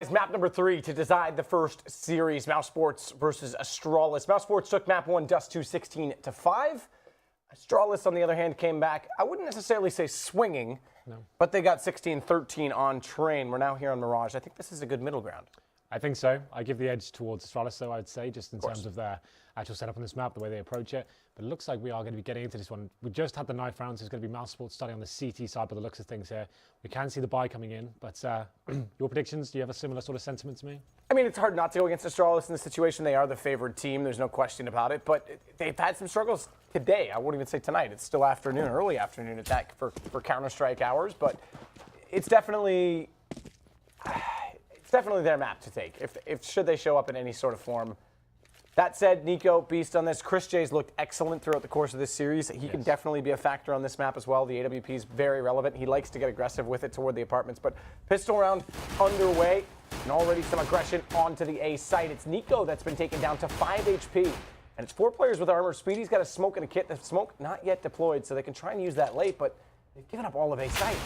is map number 3 to decide the first series, Mousesports versus Astralis. Mousesports took map 1, Dust 2, 16-5. Astralis, on the other hand, came back, I wouldn't necessarily say swinging, but they got 16-13 on train. We're now here on Mirage. I think this is a good middle ground. I think so. I give the edge towards Astralis, though, I'd say, just in terms of their actual setup on this map, the way they approach it. But it looks like we are going to be getting into this one. We just had the knife rounds. It's going to be Mousesports starting on the CT side by the looks of things here. We can see the buy coming in, but your predictions, do you have a similar sort of sentiment to me? I mean, it's hard not to go against Astralis in this situation. They are the favored team. There's no question about it. But they've had some struggles today. I wouldn't even say tonight. It's still afternoon, early afternoon attack for Counter-Strike hours. But it's definitely their map to take, if should they show up in any sort of form. That said, Nico, beast on this. Chris J's looked excellent throughout the course of this series. He can definitely be a factor on this map as well. The AWP is very relevant. He likes to get aggressive with it toward the apartments. But pistol round underway, and already some aggression onto the A site. It's Nico that's been taken down to 5 HP. And it's 4 players with armor. Speedy's got a smoke and a kit. The smoke not yet deployed, so they can try and use that late, but they've given up all of A site.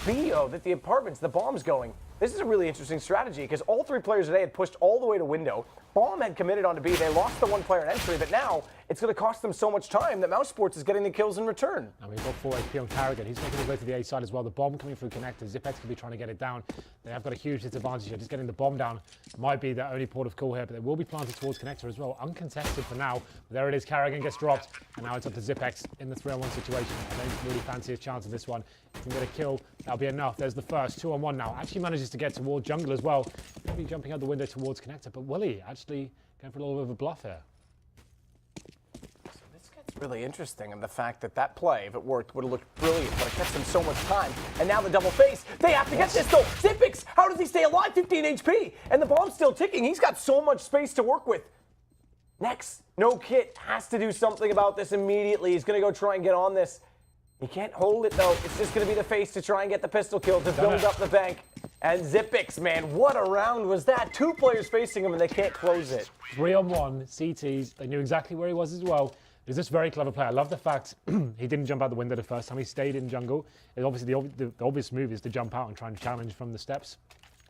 Bio, that the apartments, the bomb's going. This is a really interesting strategy because all 3 players today had pushed all the way to window. Bomb had committed onto B. They lost the 1 player in entry, but now it's going to cost them so much time that Mousesports is getting the kills in return. And we've got 4 HP on Carrigan. He's making his way to the A side as well. The bomb coming through connector. Zipex can be trying to get it down. They have got a huge disadvantage here. Just getting the bomb down might be their only port of call here, but they will be planted towards connector as well. Uncontested for now. But there it is. Carrigan gets dropped, and now it's up to Zipex in the 3-on-1 situation. I don't really fancy his chance of this one. If he can get a kill, that'll be enough. There's the first 2-on-1 now. Actually manages to get toward jungle as well. Maybe jumping out the window towards connector, but Willie actually going for a little bit of a bluff here. So this gets really interesting, and the fact that that play, if it worked, would have looked brilliant, but it kept them so much time. And now the double face. They have to get this though. Zipex, how does he stay alive? 15 HP, and the bomb's still ticking. He's got so much space to work with. Next, no kit, has to do something about this immediately. He's going to go try and get on this. He can't hold it though. It's just going to be the face to try and get the pistol kill to build up the bank. And Zipex, man, what a round was that? 2 players facing him and they can't close it. 3-on-1, CTs. They knew exactly where he was as well. It was just very clever play. I love the fact he didn't jump out the window the first time. He stayed in jungle. And obviously, the obvious move is to jump out and try and challenge from the steps.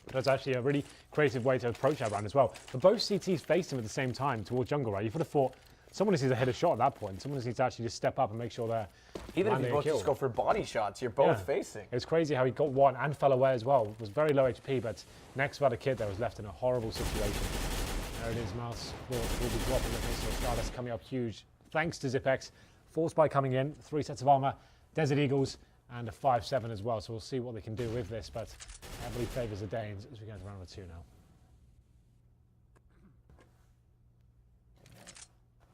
But that's actually a really creative way to approach that round as well. But both CTs faced him at the same time towards jungle, right? You would have thought someone needs to hit a shot at that point. Someone needs to actually just step up and make sure they're even if you both just go for body shots, you're both facing. It was crazy how he got one and fell away as well. It was very low HP, but next about a kid that was left in a horrible situation. There it is, Mouse will be dropping the pistol. Astralis coming up huge. Thanks to Zipex. Force by coming in, 3 sets of armor, Desert Eagles, and a 5-7 as well. So we'll see what they can do with this, but heavily favors the Danes as we go to round number 2 now.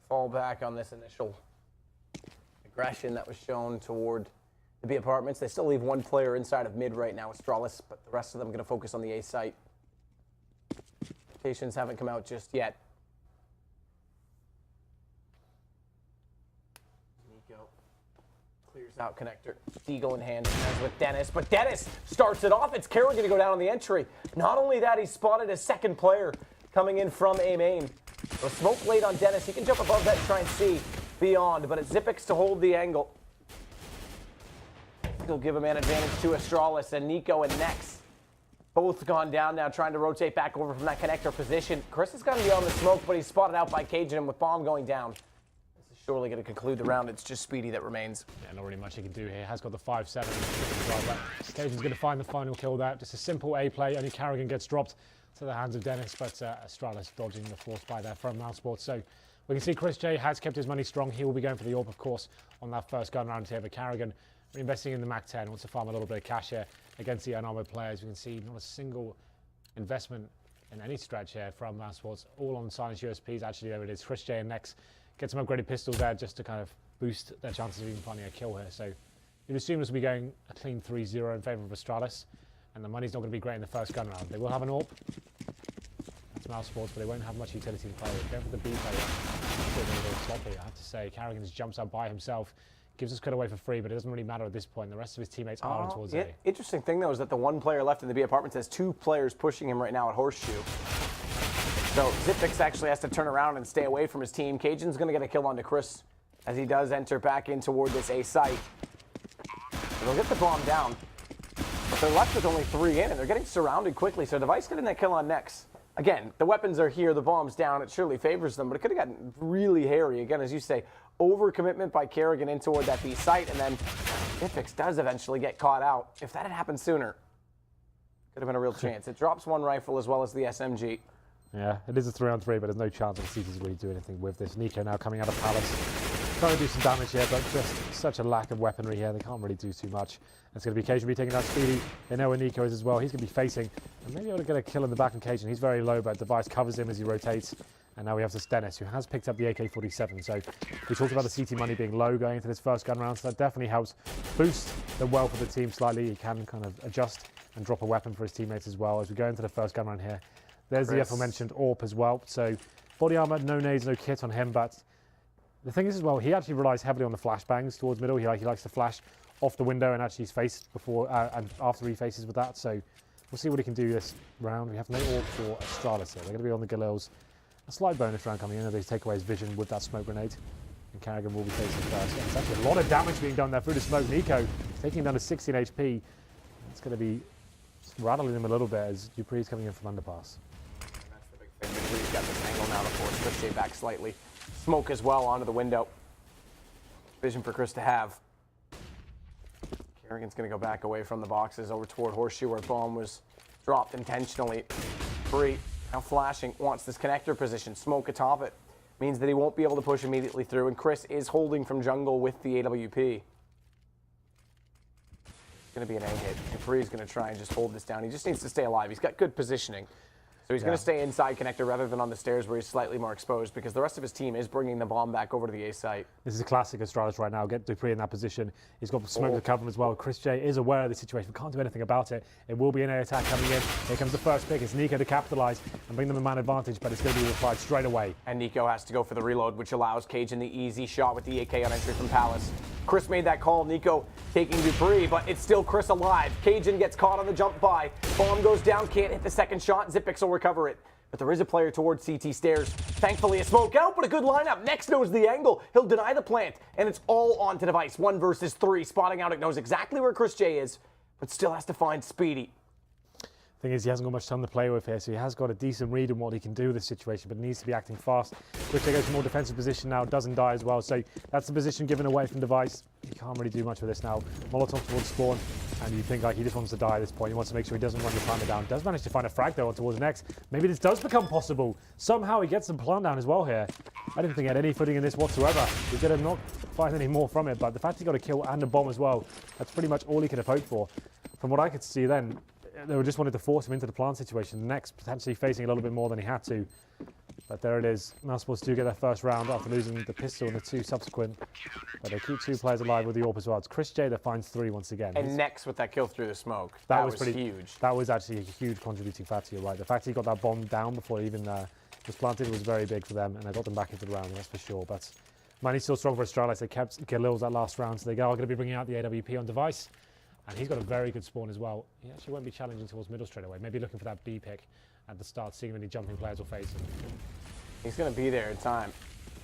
Fall back on this initial aggression that was shown toward the B apartments. They still leave 1 player inside of mid right now, Astralis, but the rest of them going to focus on the A site. Rotations haven't come out just yet. Nico clears out connector. Deagle in hand as with Dennis, but Dennis starts it off. It's Carrigan going to go down on the entry. Not only that, he spotted a 2nd player coming in from A main. So smoke late on Dennis. He can jump above that and try and see beyond, but it's Zipex to hold the angle. He'll give a man advantage to Astralis, and Nico and Nex both gone down now, trying to rotate back over from that connector position. Chris is going to be on the smoke, but he's spotted out by Cajun, and with bomb going down, this is surely going to conclude the round. It's just Speedy that remains. Yeah, not really much he can do here. Has got the 5-7. Cajun's going to find the final kill there. Just a simple A play. Only Carrigan gets dropped to the hands of Dennis, but Astralis dodging the force by there from Mousesports. So we can see Chris J has kept his money strong. He will be going for the AWP, of course, on that first gun round here. But Carrigan reinvesting in the Mac 10, wants to farm a little bit of cash here against the unarmored players. We can see not a single investment in any stretch here from Mousesports, all on silence USPs. Actually, there it is. Chris J and Nex get some upgraded pistols there just to kind of boost their chances of even finding a kill here. So you'd assume this will be going a clean 3-0 in favour of Astralis, and the money's not going to be great in the first gun round. They will have an AWP. That's Mousesports, but they won't have much utility to play with. Going for the B player. Still a little sloppy, I have to say. Carrigan just jumps out by himself. Gives us credit away for free, but it doesn't really matter at this point. The rest of his teammates are towards A. Interesting thing, though, is that the 1 player left in the B apartments has 2 players pushing him right now at Horseshoe. So Zipex actually has to turn around and stay away from his team. Cajun's going to get a kill onto Chris as he does enter back in toward this A site. They'll get the bomb down. But they're left with only 3 in, and they're getting surrounded quickly. So Device getting that kill on Nex. Again, the weapons are here, the bomb's down. It surely favors them, but it could have gotten really hairy. Again, as you say, overcommitment by Kerrigan in toward that B site, and then Ifix does eventually get caught out. If that had happened sooner, could have been a real chance. It drops 1 rifle as well as the SMG. Yeah, it is a 3-on-3, but there's no chance of the CTs really do anything with this. Nico now coming out of Palace. Trying to do some damage here, but just such a lack of weaponry here. They can't really do too much. It's going to be Cajun be taking down Speedy. They know where Nico is as well. He's going to be facing, and maybe able to get a kill in the back of Cajun. He's very low, but Device covers him as he rotates. And now we have this Dennis, who has picked up the AK-47. So we talked about the CT money being low going into this first gun round, so that definitely helps boost the wealth of the team slightly. He can kind of adjust and drop a weapon for his teammates as well as we go into the first gun round here. There's the aforementioned AWP as well. So body armor, no nades, no kit on him, but the thing is as well, he actually relies heavily on the flashbangs towards middle. He likes to flash off the window and actually face before and after he faces with that. So we'll see what he can do this round. We have no AWP for Astralis here. They're going to be on the Galils. A slight bonus round coming in. They take away his vision with that smoke grenade. And Kerrigan will be facing first. And it's actually a lot of damage being done there through the smoke. Nico taking him down to 16 HP. It's going to be rattling him a little bit as Dupree's coming in from underpass. That's the big thing. Dupree's got this angle now to force Chris back slightly. Smoke as well onto the window. Vision for Chris to have. Kerrigan's going to go back away from the boxes over toward Horseshoe where bomb was dropped intentionally. Free. Now flashing, wants this connector position. Smoke atop it. Means that he won't be able to push immediately through, and Chris is holding from jungle with the AWP. It's going to be an A hit. And Free's going to try and just hold this down. He just needs to stay alive. He's got good positioning. So he's going to stay inside connector rather than on the stairs where he's slightly more exposed because the rest of his team is bringing the bomb back over to the A site. This is a classic Astralis right now. Get Dupree in that position. He's got smoke to cover him as well. Chris J is aware of the situation. We can't do anything about it. It will be an air attack coming in. Here comes the first pick. It's Nico to capitalise and bring them a man advantage, but it's going to be replied straight away. And Nico has to go for the reload, which allows Cajun the easy shot with the AK on entry from Palace. Chris made that call. Nico taking Dupree, but it's still Chris alive. Cajun gets caught on the jump by. Bomb goes down, can't hit the second shot. Zipix will recover it. But there is a player towards CT stairs. Thankfully, a smoke out, but a good lineup. Next knows the angle. He'll deny the plant, and it's all on to Device. 1 versus 3. Spotting out, it knows exactly where Chris J is, but still has to find Speedy. Thing is, he hasn't got much time to play with here, so he has got a decent read on what he can do with this situation, but needs to be acting fast. Chris J goes to a more defensive position now, doesn't die as well, so that's the position given away from Device. He can't really do much with this now. Molotov towards spawn, and you think like he just wants to die at this point. He wants to make sure he doesn't run the timer down. Does manage to find a frag though towards Nex. Maybe this does become possible. Somehow he gets the plant down as well here. I didn't think he had any footing in this whatsoever. He's going to not find any more from it, but the fact he got a kill and a bomb as well, that's pretty much all he could have hoped for. From what I could see then, they just wanted to force him into the plant situation. Nex potentially facing a little bit more than he had to. But there it is. Mousesports do get their first round after losing the pistol and the 2 subsequent. But they keep 2 players alive with the AWP as well. It's Chris J that finds 3 once again. And Nex with that kill through the smoke. That was pretty huge. That was actually a huge contributing factor, you're right. The fact he got that bomb down before he even was planted was very big for them, and they got them back into the round, that's for sure. But money's still strong for Astralis. They kept Galils that last round, so they are going to be bringing out the AWP on Device. And he's got a very good spawn as well. He actually won't be challenging towards middle straight away. Maybe looking for that B pick at the start, seeing if any jumping players will face him. He's going to be there in time.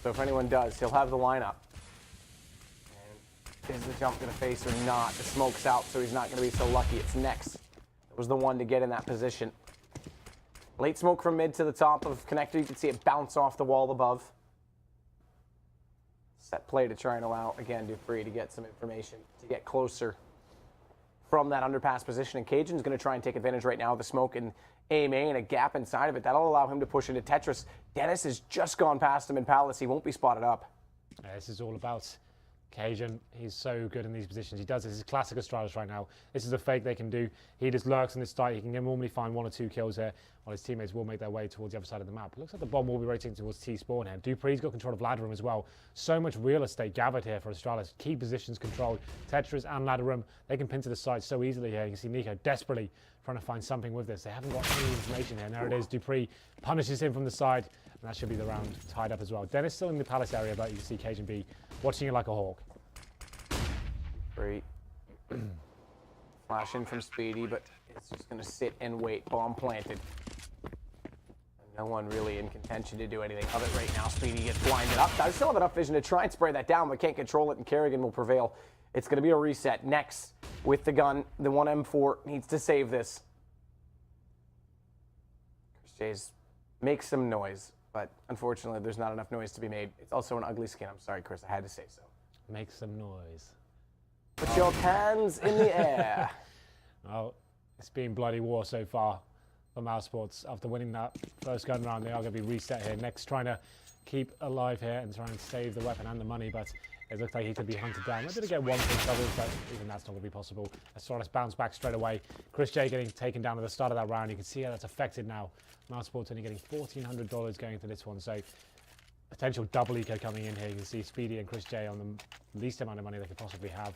So if anyone does, he'll have the lineup. And is the jump going to face or not? The smoke's out, so he's not going to be so lucky. It's Nex. It was the one to get in that position. Late smoke from mid to the top of connector. You can see it bounce off the wall above. Set play to try and allow, again, Dupree to get some information, to get closer from that underpass position. And Cajun's going to try and take advantage right now of the smoke and aim A and a gap inside of it. That'll allow him to push into Tetris. Dennis has just gone past him in Palace. He won't be spotted up. This is all about Cajun. He's so good in these positions. He does this. This is classic Astralis right now. This is a fake they can do. He just lurks in this site. He can normally find 1 or 2 kills here, while his teammates will make their way towards the other side of the map. It looks like the bomb will be rotating towards T-spawn here. Dupree's got control of ladder room as well. So much real estate gathered here for Astralis. Key positions controlled. Tetris and ladder room, they can pin to the side so easily here. You can see Nico desperately trying to find something with this. They haven't got any information here. And there it is. Dupree punishes him from the side, and that should be the round tied up as well. Dennis still in the Palace area, but you can see Cajun B watching it like a hawk. Great. Flash in from Speedy, but it's just going to sit and wait. Bomb planted. No one really in contention to do anything of it right now. Speedy gets blinded up. I still have enough vision to try and spray that down, but can't control it, and Kerrigan will prevail. It's going to be a reset. Next with the gun. The 1M4 needs to save this. Chris makes some noise, but unfortunately there's not enough noise to be made. It's also an ugly skin. I'm sorry, Chris, I had to say so. Make some noise. Put your hands in the air. Well, it's been bloody war so far for Mousesports. After winning that first gun round, they are going to be reset here. Next, trying to keep alive here and try and save the weapon and the money, but it looks like he could be hunted down. Maybe to get one for doubles, but even that's not going to be possible. Astralis bounce back straight away. Chris J getting taken down at the start of that round. You can see how that's affected now. Mousesports only getting $1,400 going into this one, so potential double eco coming in here. You can see Speedy and Chris J on the least amount of money they could possibly have.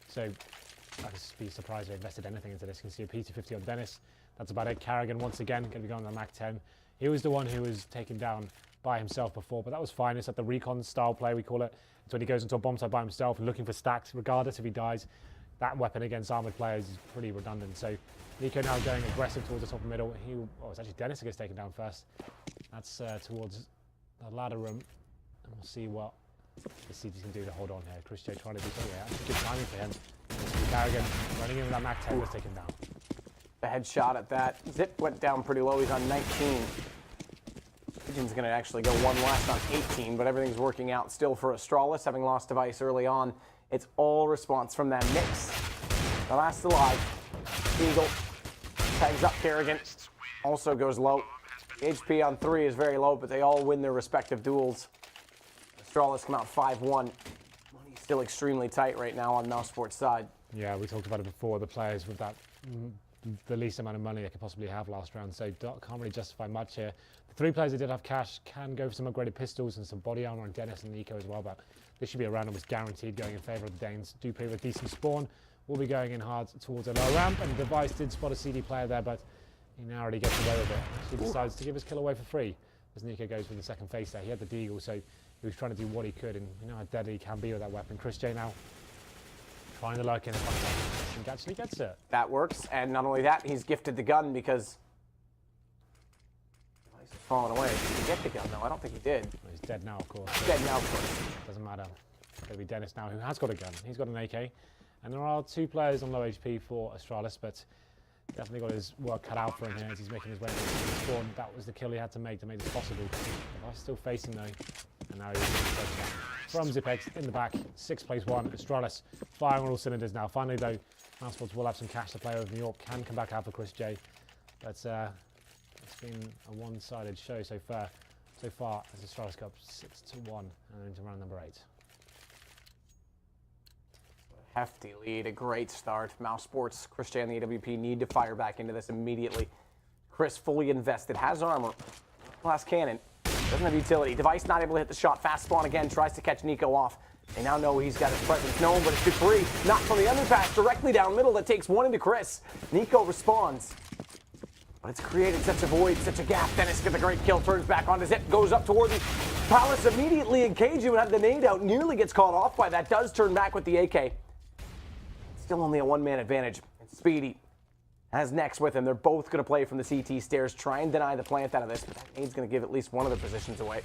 So I could be surprised if they invested anything into this. You can see a P250 on Dennis. That's about it. Carrigan once again going to be going on the Mac 10. He was the one who was taken down by himself before, but that was fine. It's at the recon style play, we call it. It's when he goes into a bomb site by himself and looking for stacks, regardless if he dies. That weapon against armored players is pretty redundant. So Nico now going aggressive towards the top of middle. It's actually Dennis who gets taken down first. That's towards the ladder room, and we'll see what the CTs can do to hold on here. Chris J trying to do something. Actually good timing for him. Carrigan running in with that Mac 10 was taken down. The headshot at that. Zip went down pretty low. He's on 19. Pigeon's going to actually go one last on 18, but everything's working out still for Astralis, having lost Device early on. It's all response from that mix. The last alive. Eagle tags up Kerrigan. Also goes low. HP on 3 is very low, but they all win their respective duels. Astralis come out 5-1. Money's still extremely tight right now on Mousesports' side. Yeah, we talked about it before. The players with that the least amount of money they could possibly have last round, so can't really justify much here. The 3 players that did have cash can go for some upgraded pistols and some body armor on Dennis and Nico as well, but this should be a round almost guaranteed going in favor of the Danes. Do play with decent spawn. We'll be going in hard towards a low ramp, and Device did spot a CD player there, but he narrowly gets away with it. He decides to give his kill away for free as Nico goes with the second face there. He had the deagle, so he was trying to do what he could, and you know how deadly he can be with that weapon. Chris J now trying to lurk in and actually gets it. That works, and not only that, he's gifted the gun because Device has fallen away. Did he get the gun? No, I don't think he did. Well, he's dead now, of course. He's dead now, of course. Doesn't matter. It's going to be Dennis now, who has got a gun. He's got an AK. And there are 2 players on low HP for Astralis, but definitely got his work cut out for him here as he's making his way into the spawn. That was the kill he had to make this possible. Device still facing though, and now he's from Zipex in the back. 6 plays 1. Astralis firing on all cylinders now. Finally though, Mousesports will have some cash to play over. New York can come back out for Chris J, but it's been a one-sided show so far as Astralis go up 6-1 and into round number 8. Hefty lead, a great start. Mousesports, Chris J and the AWP need to fire back into this immediately. Chris fully invested, has armor, glass cannon, doesn't have utility. Device not able to hit the shot. Fast spawn again, tries to catch Nico off. They now know he's got his presence known, but it's debris. Not from the underpass, directly down middle. That takes 1 into Chris. Nico responds. But it's created such a void, such a gap. Dennis gets a great kill, turns back onto Zip, goes up toward the Palace immediately engaged him and had the nade out. Nearly gets caught off by that. Does turn back with the AK. Still only a 1-man advantage. And Speedy has next with him. They're both going to play from the CT stairs, try and deny the plant out of this, but that nade's going to give at least one of their positions away.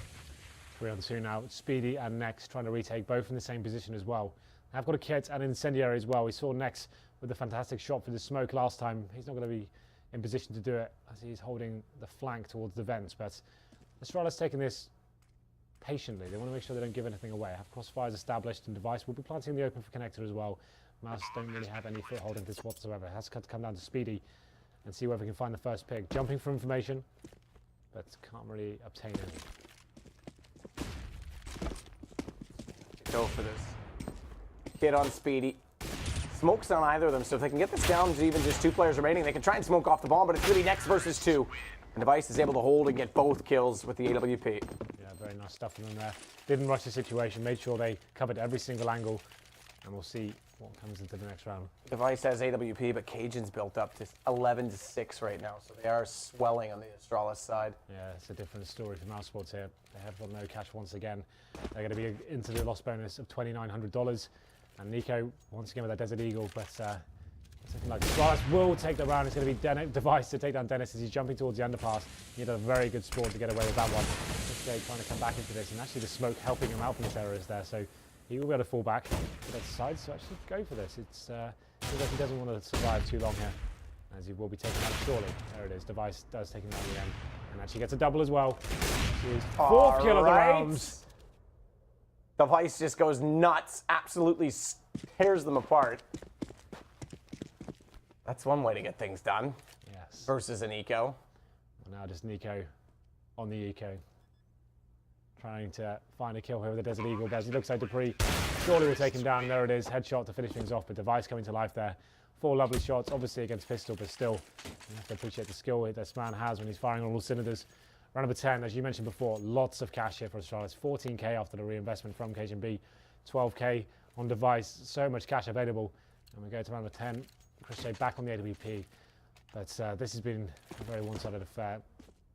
3 on 2 now. Speedy and Nex trying to retake both in the same position as well. I've got a kit and an incendiary as well. We saw Nex with a fantastic shot for the smoke last time. He's not going to be in position to do it as he's holding the flank towards the vents, but Astralis taking this patiently. They want to make sure they don't give anything away. Have crossfires established and Device will be planting the open for connector as well. Mouse don't really have any foothold in this whatsoever. It has to come down to Speedy and see whether we can find the first pick. Jumping for information, but can't really obtain any. Go for this. Hit on Speedy. Smoke's on either of them, so if they can get this down to even just 2 players remaining, they can try and smoke off the bomb, but it's really Nex versus 2. And Device is able to hold and get both kills with the AWP. Yeah, very nice stuff from them there. Didn't rush the situation, made sure they covered every single angle, and we'll see what comes into the next round. Device has AWP, but Cajun's built up to 11-6 right now, so they are swelling on the Astralis side. Yeah, it's a different story for Mousesports here. They have got no cash once again. They're going to be into the loss bonus of $2,900. And Nico, once again with that Desert Eagle, but it's looking like Astralis will take the round. It's going to be Device to take down Dennis as he's jumping towards the underpass. He had a very good spawn to get away with that one. Just trying to come back into this, and actually the smoke helping him out from the terrorists there, so he will be able to fall back. But decides to actually go for this. It's Seems like he doesn't want to survive too long here, as he will be taken out surely. There it is. Device does take him out in the end, and actually gets a double as well. Fourth kill of the round. Device just goes nuts, absolutely tears them apart. That's one way to get things done. Yes. Versus an eco. Well, now just Nico on the eco, trying to find a kill here with the Desert Eagle. As he looks like Dupree surely will take him down. There it is, headshot to finish things off, but Device coming to life there. 4 lovely shots, obviously against pistol, but still, you have to appreciate the skill this man has when he's firing on all cylinders. Round number 10, as you mentioned before, lots of cash here for Astralis. 14k after the reinvestment from KGB, 12k on Device, so much cash available. And we go to round number 10, Christian back on the AWP. But this has been a very one-sided affair.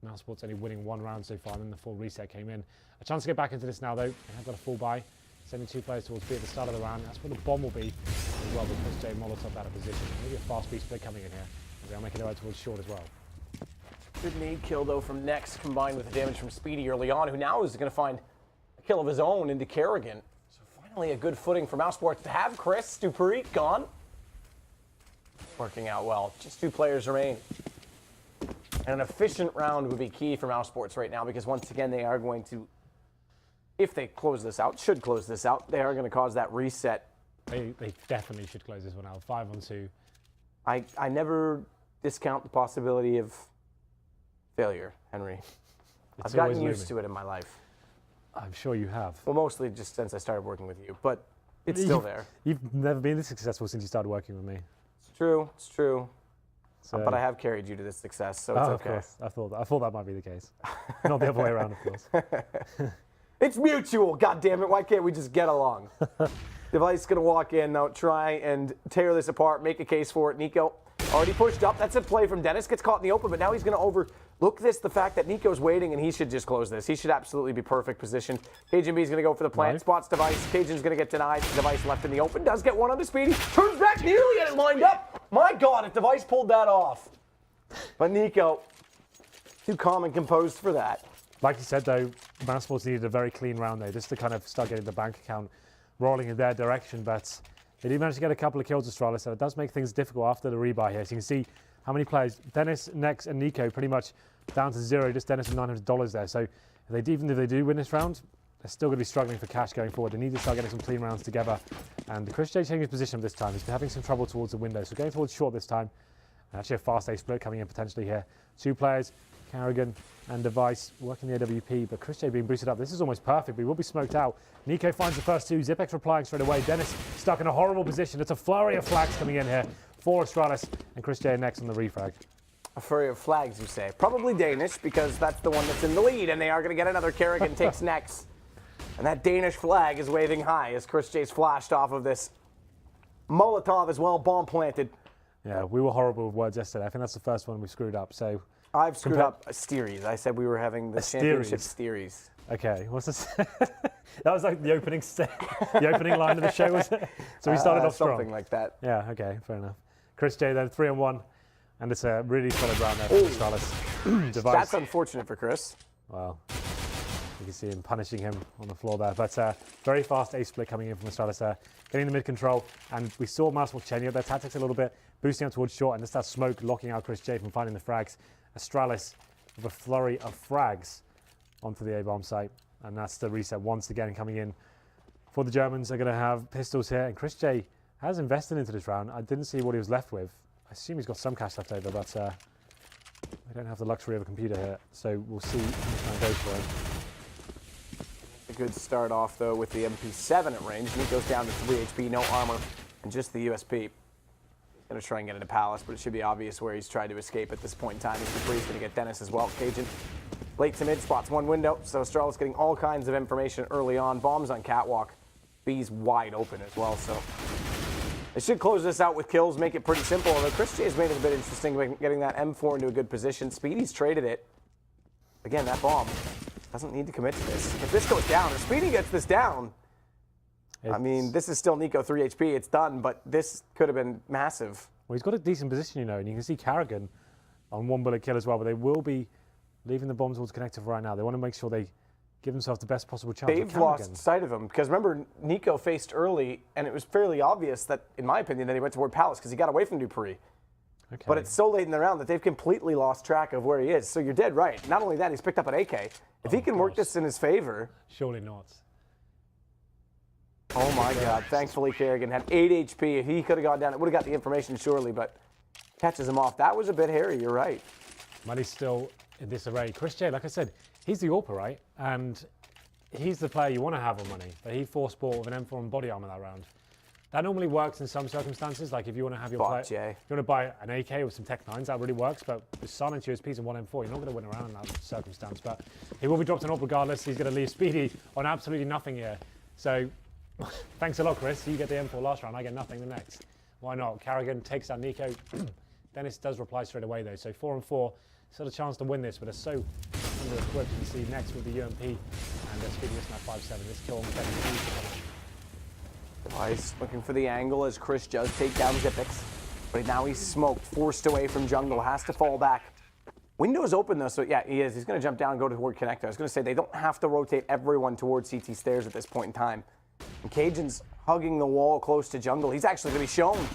Mousesports only winning 1 round so far, and then the full reset came in. A chance to get back into this now, though. They have got a full buy, sending 2 players towards B at the start of the round. That's where the bomb will be as well, because Jay Molotov out of position. Maybe a fast B split coming in here, as they'll make it out towards short as well. Good nade kill, though, from Nex, combined with the damage from Speedy early on, who now is going to find a kill of his own into Kerrigan. So finally a good footing for Mousesports to have Chris Dupree gone. Working out well. Just 2 players remain. And an efficient round would be key for Mousesports right now, because once again they are going to, if they close this out, should close this out, they are going to cause that reset. They definitely should close this one out. 5-on-2. I never discount the possibility of failure, Henry. I've gotten used to it in my life. I'm sure you have. Well, mostly just since I started working with you, but it's still there. You've never been this successful since you started working with me. It's true, it's true. So, but I have carried you to this success, so it's okay. Of course. I thought that might be the case. Not the other way around, of course. It's mutual, God damn it! Why can't we just get along? Device gonna walk in now, try and tear this apart, make a case for it. Nico already pushed up. That's a play from Dennis. Gets caught in the open, but now he's gonna overlook this. The fact that Nico's waiting, and he should just close this. He should absolutely be perfect positioned. KGB's gonna go for the plant. Right. Spots Device. Cajun's gonna get denied. Device left in the open. Does get one onto Speedy. Turns back, nearly had it lined up. My God, if Device pulled that off. But Nico, too calm and composed for that. Like you said, though, Mousesports needed a very clean round there, just to kind of start getting the bank account rolling in their direction. But they did manage to get a couple of kills, Astralis, so it does make things difficult after the rebuy here. So you can see how many players, Dennis, Nex, and Nico, pretty much down to 0. Just Dennis with $900 there. So even if they do win this round, they're still going to be struggling for cash going forward. They need to start getting some clean rounds together. And Chris J taking his position this time. He's been having some trouble towards the window, so going towards short this time. Actually a fast A split coming in potentially here. 2 players, Carrigan and Device working the AWP, but Chris J being boosted up. This is almost perfect, but he will be smoked out. Nico finds the first 2, Zipex replying straight away. Dennis stuck in a horrible position. It's a flurry of flags coming in here for Astralis, and Chris J next on the refrag. A flurry of flags, you say. Probably Danish, because that's the one that's in the lead, and they are going to get another. Kerrigan takes next. And that Danish flag is waving high as Chris J's flashed off of this Molotov as well, bomb planted. Yeah, we were horrible with words yesterday. I think that's the first one we screwed up. So I've screwed up a Steeries. I said we were having the championship Steeries. Okay, what's this? That was like the opening the opening line of the show, was it? So we started off strong. Something like that. Yeah, okay, fair enough. Chris J then 3-on-1, and it's a really solid round there for Astralis. Device. That's unfortunate for Chris. Wow. You can see him punishing him on the floor there. But very fast A split coming in from Astralis there, getting the mid control. And we saw Mousesports changing up their tactics a little bit, boosting up towards short, and just that smoke locking out Chris J from finding the frags. Astralis with a flurry of frags onto the A-bomb site. And that's the reset once again coming in for the Germans. They're going to have pistols here. And Chris J has invested into this round. I didn't see what he was left with. I assume he's got some cash left over, but we don't have the luxury of a computer here. So we'll see how it goes for him. A good start off, though, with the MP7 at range. And he goes down to 3 HP, no armor, and just the USP. He's going to try and get into Palace, but it should be obvious where he's tried to escape at this point in time. He's going to get Dennis as well. Cajun, late to mid, spots one window. So Astralis getting all kinds of information early on. Bombs on Catwalk. B's wide open as well, so they should close this out with kills, make it pretty simple. Although Chris J has made it a bit interesting, getting that M4 into a good position. Speedy's traded it. Again, that bomb doesn't need to commit to this. If this goes down, if Speedy gets this down, I mean, this is still Nico 3 HP. It's done, but this could have been massive. Well, he's got a decent position, you know, and you can see Carrigan on 1 bullet kill as well, but they will be leaving the bomb towards connector for right now. They want to make sure they give himself the best possible chance. They've lost sight of him because remember, Nico faced early, and it was fairly obvious that, in my opinion, that he went toward Palace because he got away from Dupree. Okay. But it's so late in the round that they've completely lost track of where he is. So you're dead right. Not only that, he's picked up an AK. If he can work this in his favor. Surely not. Oh my God. Thankfully, Kerrigan had 8 HP. If he could have gone down, it would have got the information surely, but catches him off. That was a bit hairy. You're right. Money's still in disarray. Chris J, like I said, he's the AWPer, right? And he's the player you want to have on Money. But he forced ball with an M4 and body armor that round. That normally works in some circumstances. Like if you want to have your player, if you want to buy an AK with some Tech 9s, that really works. But with silent USPs and 1M4, you're not going to win around in that circumstance. But he will be dropped an AWP regardless. He's going to leave Speedy on absolutely nothing here. So thanks a lot, Chris. You get the M4 last round, I get nothing the next. Why not? Kerrigan takes down Nico. Dennis does reply straight away though. So 4 and 4, still a chance to win this, but they're so under-equipped. You can see next with the UMP and Speedy missing that 5-7. This kill on Device looking for the angle as Chris does take down Zipex. But now he's smoked, forced away from jungle, has to fall back. Window's open though, so yeah, he is. He's going to jump down and go toward connector. I was going to say they don't have to rotate everyone towards CT stairs at this point in time. And Cajun's hugging the wall close to jungle. He's actually going to be shown.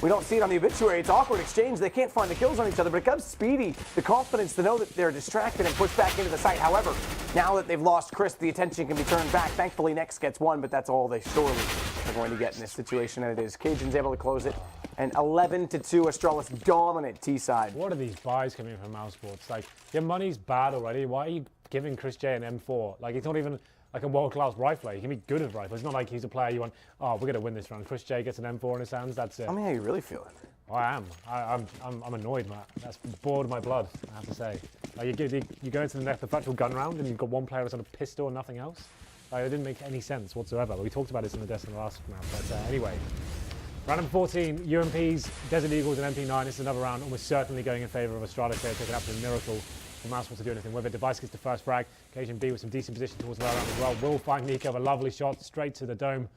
We don't see it on the obituary. It's awkward exchange. They can't find the kills on each other, but it comes Speedy, the confidence to know that they're distracted and pushed back into the site. However, now that they've lost Chris, the attention can be turned back. Thankfully, Next gets one, but that's all they surely are going to get in this situation, and it is. Cajun's able to close it, and 11-2, Astralis dominant T-side. What are these buys coming from Mousesports? Like, your money's bad already. Why are you giving Chris J an M4? Like, he's not even like a world-class rifler. He can be good at rifles. It's not like he's a player you want, oh, we're going to win this round. Chris J gets an M4 in his hands, that's it. Tell me how you really feeling. Oh, I am. I'm annoyed, Matt. That's bored my blood, I have to say. Like, you go into the virtual gun round and you've got one player that's on a pistol and nothing else. Like, it didn't make any sense whatsoever. We talked about this in the desk in the last round, but anyway. Round number 14, UMPs, Desert Eagles and MP9. This is another round, almost certainly going in favour of Astralis here. Take an absolute miracle for Mousesports to do anything with it. Device gets the first frag. Cajun B with some decent position towards the round as well. Will find Nico with a lovely shot straight to the dome.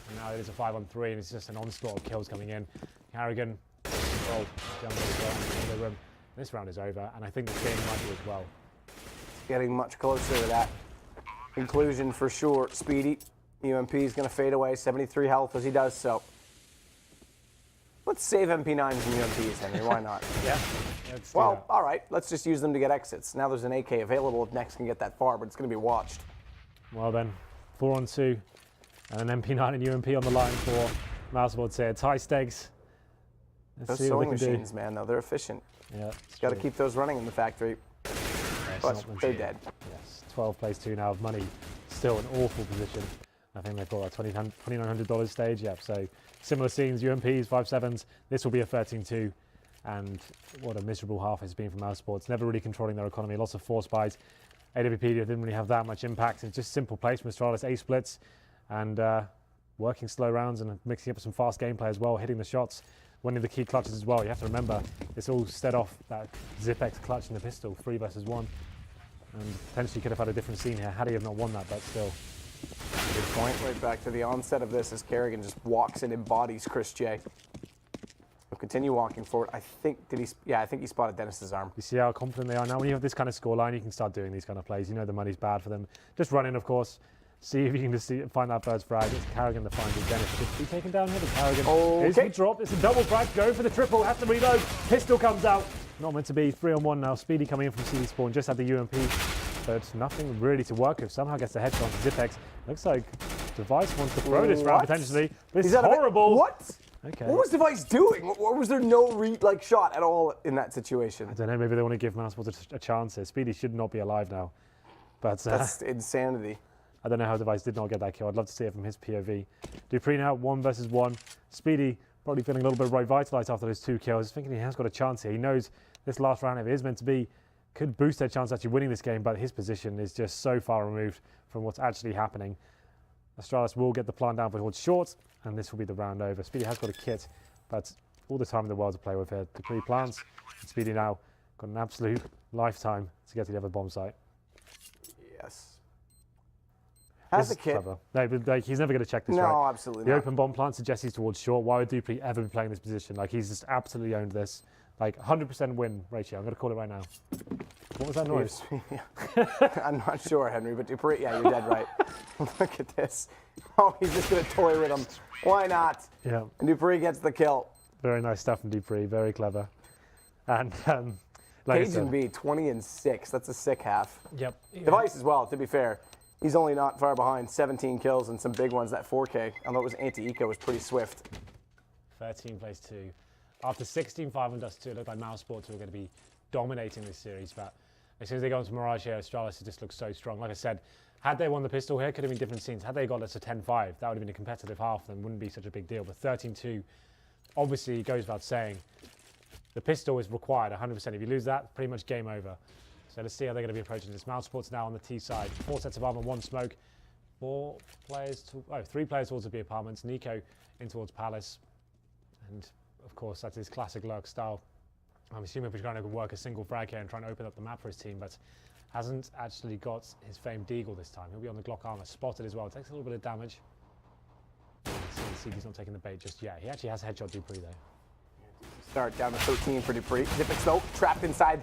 And now it is a 5-on-3, and it's just an onslaught of kills coming in. Kerrigan, control, jungle as well in the room. This round is over, and I think this game might be as well. Getting much closer to that conclusion for sure. Speedy, UMP is going to fade away, 73 health as he does so. Let's save MP9s and UMPs, Henry. Why not? Yeah. Well, all right. Let's just use them to get exits. Now there's an AK available if Next can get that far, but it's going to be watched. Well then, 4-on-2, and an MP9 and UMP on the line for Mousesports here. Tie stakes. Those sewing machines, man, though, they're efficient. Yeah. Got to keep those running in the factory. But they're dead. Yes. 12 plays 2 now of money. Still an awful position. I think they've got a $2,900 stage. Yep. So similar scenes, UMPs, 5.7s. This will be a 13-2. And what a miserable half it's been for Mousesports. Never really controlling their economy. Lots of force buys. AWP didn't really have that much impact. It's just simple plays from Astralis, A splits, and working slow rounds and mixing up some fast gameplay as well, hitting the shots, winning the key clutches as well. You have to remember, it's all set off that Zipex clutch in the pistol, 3 versus 1. And potentially could have had a different scene here had he have not won that, but still. Good point. Right back to the onset of this as Kerrigan just walks and embodies Chris J. He'll continue walking forward. I think, I think he spotted Dennis's arm. You see how confident they are now? When you have this kind of scoreline, you can start doing these kind of plays. You know the money's bad for them. Just run in, of course. See if you can just find that first frag. It's Kerrigan that finds it. Dennis should be taken down here, but Kerrigan is the drop. It's a double frag. Go for the triple. Has to reload. Pistol comes out. Not meant to be. 3-on-1 now. Speedy coming in from CD spawn. Just had the UMP. But nothing really to work with. Somehow gets the headshot on Zipex. Looks like Device wants to throw this round potentially. This is horrible. What? Okay. What was Device doing? What was there no shot at all in that situation? I don't know. Maybe they want to give Mousesports a chance here. Speedy should not be alive now. But that's insanity. I don't know how Device did not get that kill. I'd love to see it from his POV. Dupree now 1 versus 1. Speedy probably feeling a little bit revitalized after those 2 kills. Thinking he has got a chance here. He knows this last round, if it is meant to be, could boost their chance of actually winning this game, but his position is just so far removed from what's actually happening. Astralis will get the plant down towards short, and this will be the round over. Speedy has got a kit, but all the time in the world to play with here. Dupree plants, and Speedy now got an absolute lifetime to get to the other bomb site. Yes. Has a kit. Clever. No, but like, he's never going to check this, right? No, absolutely the not. Open bomb plant suggests he's towards short. Why would Dupree ever be playing this position? Like, he's just absolutely owned this. Like, 100% win ratio. I'm going to call it right now. What was that noise? I'm not sure, Henry, but Dupree, yeah, you're dead right. Look at this. Oh, he's just going to toy with him. Why not? Yeah. And Dupree gets the kill. Very nice stuff from Dupree. Very clever. And like Cajun B, 20-6. That's a sick half. Yep. Device as well, to be fair. He's only not far behind. 17 kills and some big ones. That 4K, although it was anti-eco, was pretty swift. 13 plays 2. After 16-5 on Dust 2, it looked like Mousesports were going to be dominating this series. But as soon as they go into Mirage here, Astralis just looks so strong. Like I said, had they won the pistol here, it could have been different scenes. Had they got us to 10-5, that would have been a competitive half, then wouldn't be such a big deal. But 13-2, obviously, goes without saying. The pistol is required 100%. If you lose that, pretty much game over. So let's see how they're going to be approaching this. Mousesports now on the T side. 4 sets of armor, 1 smoke. 3 players towards the B apartments. Nico in towards Palace. And of course, that's his classic lurk style. I'm assuming he's trying to work a single frag here and trying to open up the map for his team, but hasn't actually got his famed deagle this time. He'll be on the Glock armor, spotted as well. Takes a little bit of damage. See, he's not taking the bait just yet. He actually has headshot Dupree though. Start down to 13 for Dupree. Different snow, trapped inside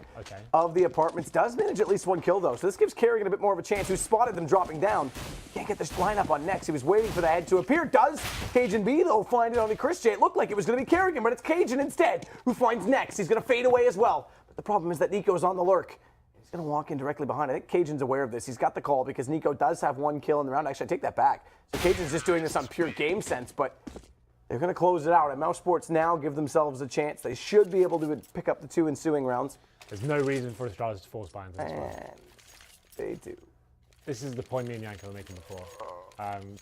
of the apartments. Does manage at least 1 kill though, so this gives Kerrigan a bit more of a chance. Who spotted them dropping down. Can't get this lineup on next. He was waiting for the head to appear. Does Cajun B though find it on the Chris J? It looked like it was going to be Kerrigan, but it's Cajun instead who finds next. He's going to fade away as well. But the problem is that Nico's on the lurk. He's going to walk in directly behind. I think Cajun's aware of this. He's got the call because Nico does have 1 kill in the round. Actually, I take that back. So Cajun's just doing this on pure game sense, but they're going to close it out. And Mousesports now give themselves a chance. They should be able to pick up the 2 ensuing rounds. There's no reason for Astralis to force buy into this one. They do. This is the point me and Yanko were making before.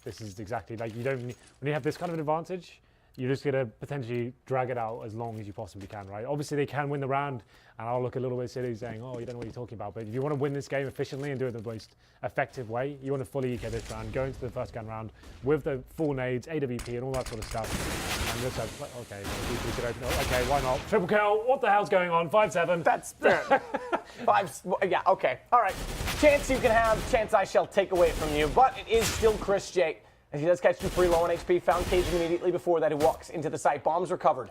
This is exactly like when you have this kind of an advantage, you're just going to potentially drag it out as long as you possibly can, right? Obviously, they can win the round, and I'll look a little bit silly saying, oh, you don't know what you're talking about. But if you want to win this game efficiently and do it the most effective way, you want to fully EK this round, go into the first gun round with the full nades, AWP, and all that sort of stuff. And just like, okay, we could open it. Okay, why not? Triple kill. What the hell's going on? 5-7. That's fair. 5. Yeah, okay. All right. Chance you can have, chance I shall take away from you. But it is still Chris J. As he does catch Dupree low on HP, found Cajun immediately before that. He walks into the site. Bombs recovered.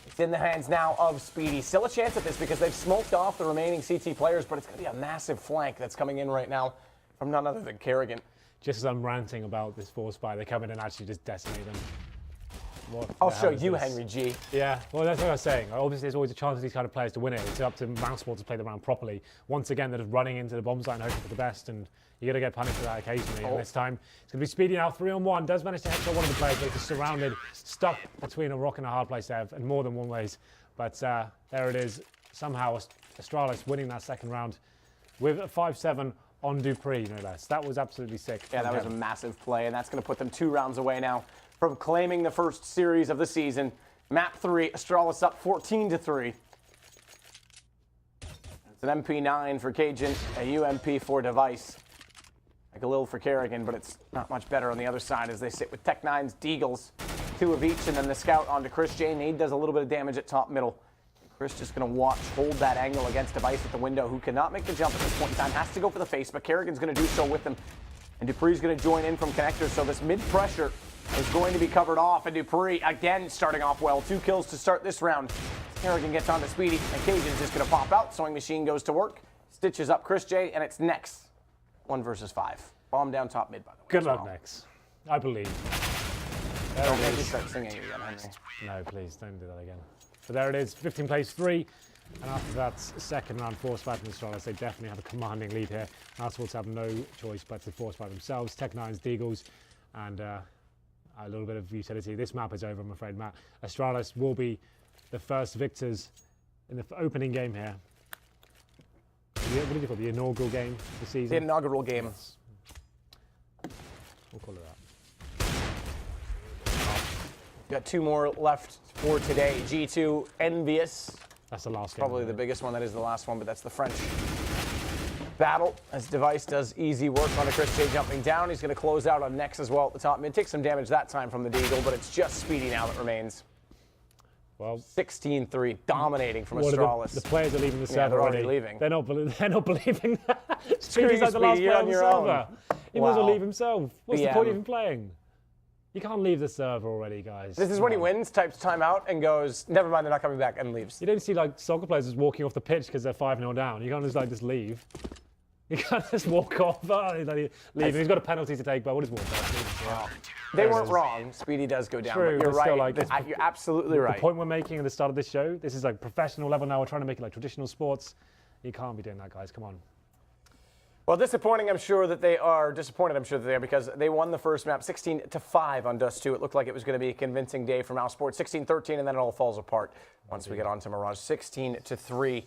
It's in the hands now of Speedy. Still a chance at this because they've smoked off the remaining CT players, but it's going to be a massive flank that's coming in right now from none other than Kerrigan. Just as I'm ranting about this force buy, they come in and actually just decimate them. I'll show you, Henry G. Yeah, well, that's what I was saying. Obviously, there's always a chance for these kind of players to win it. It's up to Mousesports to play the round properly. Once again, they're just running into the bomb site and hoping for the best, and you got to get punished for that occasionally. And this time, it's going to be Speedy now, 3-on-1. Does manage to headshot one of the players, but he's surrounded, stuck between a rock and a hard place there, in more than one ways. But there it is. Somehow, Astralis winning that second round with a 5-7 on Dupree, no less. That was absolutely sick. Yeah, that was a massive play, and that's going to put them 2 rounds away now from claiming the first series of the season. Map 3, Astralis up 14-3. It's an MP9 for Cajun, a UMP for Device. Like a little for Kerrigan, but it's not much better on the other side as they sit with Tech 9s, Deagles, 2 of each, and then the scout onto Chris J. Nade does a little bit of damage at top middle. Chris just going to watch, hold that angle against Device at the window, who cannot make the jump at this point in time. Has to go for the face, but Kerrigan's going to do so with him. And Dupree's going to join in from connectors, so this mid-pressure is going to be covered off, and Dupree again starting off well. 2 kills to start this round. Kerrigan gets onto Speedy, and Cajun's just going to pop out. Sewing Machine goes to work, stitches up Chris J, and it's next 1 versus 5. Bomb down top mid, by the way. Good luck next. I believe. Don't make me start singing again, Henry. No, please don't do that again. But there it is, 15 plays 3. And after that second round force fight from Astralis, they definitely have a commanding lead here. Mousesports have no choice but to force fight themselves. Tech 9s, Deagles, and a little bit of utility. This map is over, I'm afraid, Matt. Astralis will be the first victors in the opening game here. What did you call it? The inaugural game of the season? The inaugural game. Yes. We'll call it that. Got 2 more left for today. G2 Envious. That's the last game. Probably the biggest one. That is the last one, but that's the French battle as Device does easy work on a Chris J jumping down. He's going to close out on Nex as well at the top mid. Take some damage that time from the Deagle, but it's just Speedy now that remains. Well, 16-3, dominating from Astralis. The players are leaving the server they're already. Leaving. They're not believing that. Screw you, Speedy's like the last Speedy, player on the server. He might as well leave himself. What's the point of even playing? You can't leave the server already, guys. This is when he wins, types timeout, and goes, never mind, they're not coming back, and leaves. You don't see like soccer players just walking off the pitch because they're 5-0 down. You can't just leave. You can't just walk off. Leave. He's got a penalty to take, but we'll just walk off. Wow. They weren't wrong. Speedy does go down. True, but you're but still, right. like, You're absolutely right. The point we're making at the start of this show, this is like professional level now. We're trying to make it like traditional sports. You can't be doing that, guys. Come on. Well, disappointing, I'm sure that they are. Disappointed, I'm sure that they are, because they won the first map 16-5 on Dust 2. It looked like it was going to be a convincing day for Mousesports. 16-13, and then it all falls apart once we get on to Mirage. 16-3.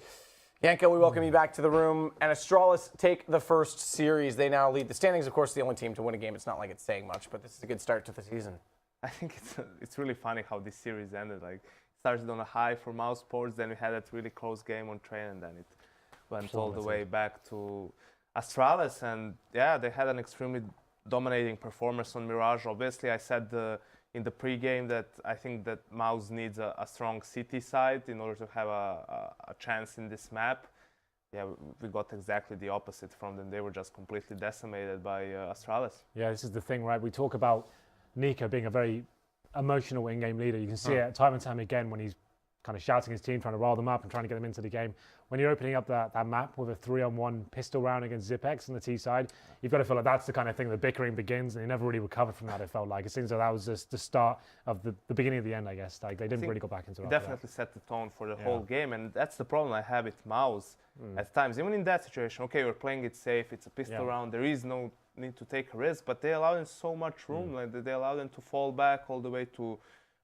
Yanko, we welcome you back to the room. And Astralis take the first series. They now lead the standings. Of course, the only team to win a game. It's not like it's saying much, but this is a good start to the season. I think it's really funny how this series ended. Like, started on a high for Mousesports, then we had that really close game on Train, and then it went all the way back to Astralis. And yeah, they had an extremely dominating performance on Mirage. Obviously, I said in the pre-game that I think that Mouse needs a strong city side in order to have a chance in this map. Yeah, we got exactly the opposite from them. They were just completely decimated by Astralis. Yeah, this is the thing, right? We talk about Nico being a very emotional in-game leader. You can see it time and time again when he's kind of shouting his team, trying to rile them up and trying to get them into the game. When you're opening up that map with a 3-on-1 pistol round against Zipex on the T side, you've got to feel like that's the kind of thing the bickering begins, and they never really recovered from that, it felt like. It seems like that was just the start of the beginning of the end, I guess. Like, they didn't really go back into it. It definitely set the tone for the whole game, and that's the problem I have with Mouse at times. Even in that situation, okay, we're playing it safe, it's a pistol round, there is no need to take a risk, but they allow them so much room. Like, they allow them to fall back all the way to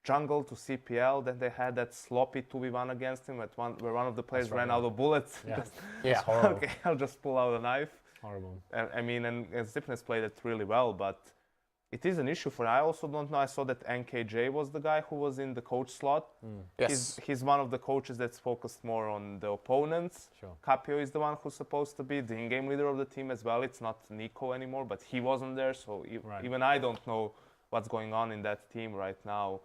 jungle, to CPL. Then they had that sloppy 2v1 against him where one of the players ran out of bullets. Yeah, horrible. Okay, I'll just pull out a knife. Horrible. I mean, and Zipness played it really well, but it is an issue for him. I also don't know. I saw that NKJ was the guy who was in the coach slot. Yes. He's one of the coaches that's focused more on the opponents. Sure. Capio is the one who's supposed to be the in-game leader of the team as well. It's not Nico anymore, but he wasn't there, so even I don't know what's going on in that team right now.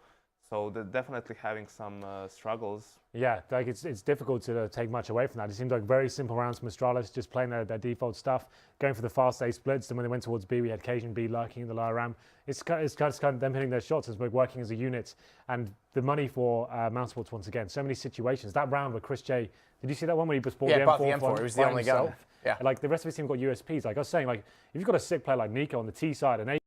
So they're definitely having some struggles. Yeah, like it's difficult to take much away from that. It seemed like very simple rounds from Astralis, just playing their default stuff, going for the fast A splits. And when they went towards B, we had Cajun B lurking in the lower ram. It's kind of them hitting their shots as we're working as a unit. And the money for Mousesports once again. So many situations. That round with Chris J, did you see that one where he just bought the M4? Bought the M4. He was the only gun. Yeah. Like the rest of his team got USPs. Like I was saying, like if you've got a sick player like Nico on the T side and